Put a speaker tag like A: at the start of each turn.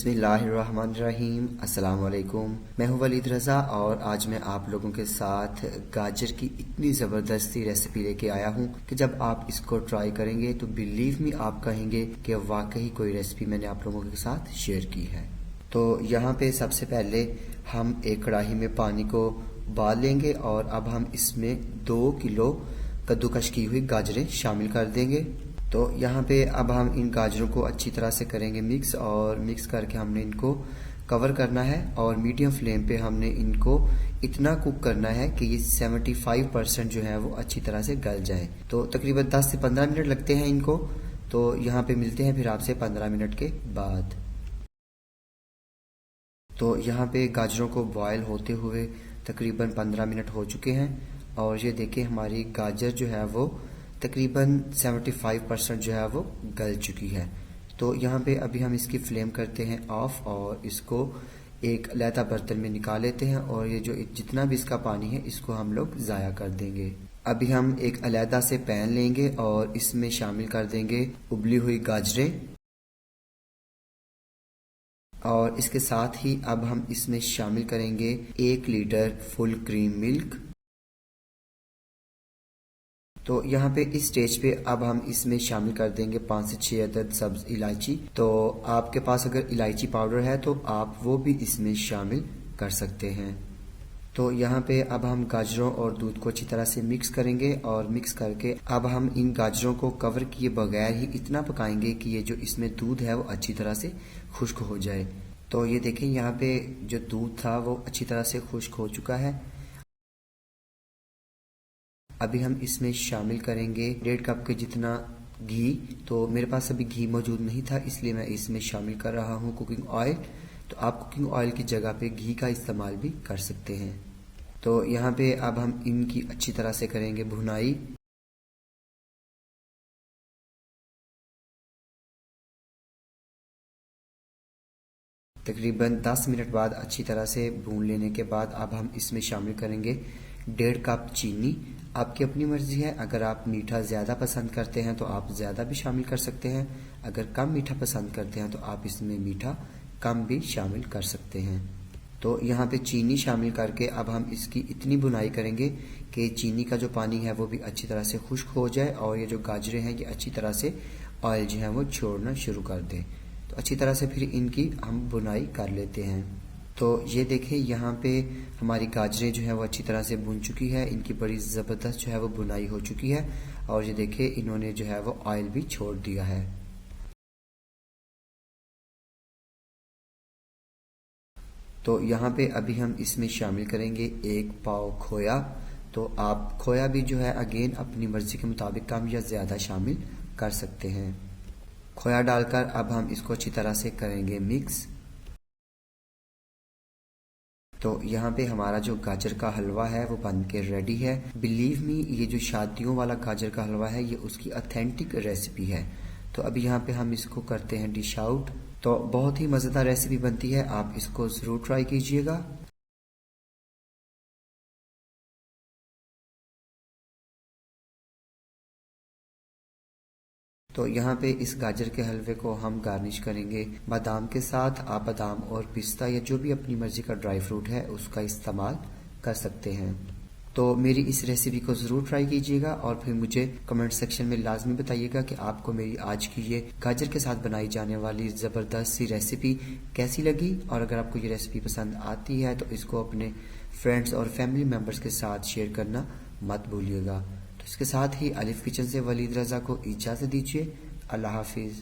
A: बिस्मिल्लाहिर्रहमानिर्रहीम। अस्सलाम वालेकुम। मैं हूं वलीद रज़ा और आज मैं आप लोगों के साथ गाजर की इतनी ज़बरदस्ती रेसिपी लेके आया हूं कि जब आप इसको ट्राई करेंगे तो बिलीव मी आप कहेंगे कि वाकई कोई रेसिपी मैंने आप लोगों के साथ शेयर की है। तो यहाँ पे सबसे पहले हम एक कढ़ाई में पानी को उबाल लेंगे और अब हम इसमें 2 किलो कद्दूकश की हुई गाजरें शामिल कर देंगे। तो यहाँ पे अब हम इन गाजरों को अच्छी तरह से करेंगे मिक्स, और मिक्स करके हमने इनको कवर करना है और मीडियम फ्लेम पे हमने इनको इतना कुक करना है कि ये 75% जो है वो अच्छी तरह से गल जाए। तो तकरीबन 10 से 15 मिनट लगते हैं इनको। तो यहाँ पे मिलते हैं फिर आपसे 15 मिनट के बाद। तो यहाँ पे गाजरों को बॉयल होते हुए तकरीबन 15 मिनट हो चुके हैं और ये देखिए हमारी गाजर जो है वो तकरीबन 75% जो है वो गल चुकी है। तो यहाँ पे अभी हम इसकी फ्लेम करते हैं ऑफ और इसको एक अलहदा बर्तन में निकाल लेते हैं और ये जो जितना भी इसका पानी है इसको हम लोग ज़ाया कर देंगे। अभी हम एक अलहदा से पैन लेंगे और इसमें शामिल कर देंगे उबली हुई गाजरें और इसके साथ ही अब हम इसमें शामिल करेंगे 1 लीटर फुल क्रीम मिल्क। तो यहाँ पे इस स्टेज पे अब हम इसमें शामिल कर देंगे 5 से 6 अदद सब्ज इलायची। तो आपके पास अगर इलायची पाउडर है तो आप वो भी इसमें शामिल कर सकते हैं। तो यहाँ पे अब हम गाजरों और दूध को अच्छी तरह से मिक्स करेंगे और मिक्स करके अब हम इन गाजरों को कवर किए बगैर ही इतना पकाएंगे कि ये जो इसमें दूध है वो अच्छी तरह से खुश्क हो जाए। तो ये देखें यहाँ पे जो दूध था वो अच्छी तरह से खुश्क हो चुका है। अभी हम इसमें शामिल करेंगे 1.5 कप के जितना घी। तो मेरे पास अभी घी मौजूद नहीं था इसलिए मैं इसमें शामिल कर रहा हूँ कुकिंग ऑयल। तो आप कुकिंग ऑयल की जगह पे घी का इस्तेमाल भी कर सकते हैं। तो यहाँ पे अब हम इनकी अच्छी तरह से करेंगे भुनाई। तकरीबन 10 मिनट बाद अच्छी तरह से भून लेने के बाद अब हम इसमें शामिल करेंगे 1.5 कप चीनी। आपकी अपनी मर्जी है, अगर आप मीठा ज़्यादा पसंद करते हैं तो आप ज़्यादा भी शामिल कर सकते हैं, अगर कम मीठा पसंद करते हैं तो आप इसमें मीठा कम भी शामिल कर सकते हैं। तो यहाँ पे चीनी शामिल करके अब हम इसकी इतनी भुनाई करेंगे कि चीनी का जो पानी है वो भी अच्छी तरह से खुश्क हो जाए और ये जो गाजरें हैं ये अच्छी तरह से ऑयल जो है वो छोड़ना शुरू कर दें। तो अच्छी तरह से फिर इनकी हम भुनाई कर लेते हैं। तो ये देखें यहाँ पे हमारी गाजरें जो है वो अच्छी तरह से भुन चुकी है, इनकी बड़ी ज़बरदस्त जो है वो भुनाई हो चुकी है और ये देखें इन्होंने जो है वो ऑयल भी छोड़ दिया है। तो यहाँ पे अभी हम इसमें शामिल करेंगे 1 पाव खोया। तो आप खोया भी जो है अगेन अपनी मर्जी के मुताबिक कम या ज़्यादा शामिल कर सकते हैं। खोया डालकर अब हम इसको अच्छी तरह से करेंगे मिक्स। तो यहाँ पे हमारा जो गाजर का हलवा है वो बन के रेडी है। बिलीव मी ये जो शादियों वाला गाजर का हलवा है ये उसकी ऑथेंटिक रेसिपी है। तो अभी यहाँ पे हम इसको करते हैं डिश आउट। तो बहुत ही मज़ेदार रेसिपी बनती है, आप इसको ज़रूर ट्राई कीजिएगा। तो यहाँ पे इस गाजर के हलवे को हम गार्निश करेंगे बादाम के साथ। आप बादाम और पिस्ता या जो भी अपनी मर्जी का ड्राई फ्रूट है उसका इस्तेमाल कर सकते हैं। तो मेरी इस रेसिपी को ज़रूर ट्राई कीजिएगा और फिर मुझे कमेंट सेक्शन में लाजमी बताइएगा कि आपको मेरी आज की ये गाजर के साथ बनाई जाने वाली ज़बरदस्त सी रेसिपी कैसी लगी। और अगर आपको ये रेसिपी पसंद आती है तो इसको अपने फ्रेंड्स और फैमिली मेम्बर्स के साथ शेयर करना मत भूलिएगा। तो इसके साथ ही अलिफ किचन से वलीद रज़ा को इजाज़त दीजिए। अल्लाह हाफिज़।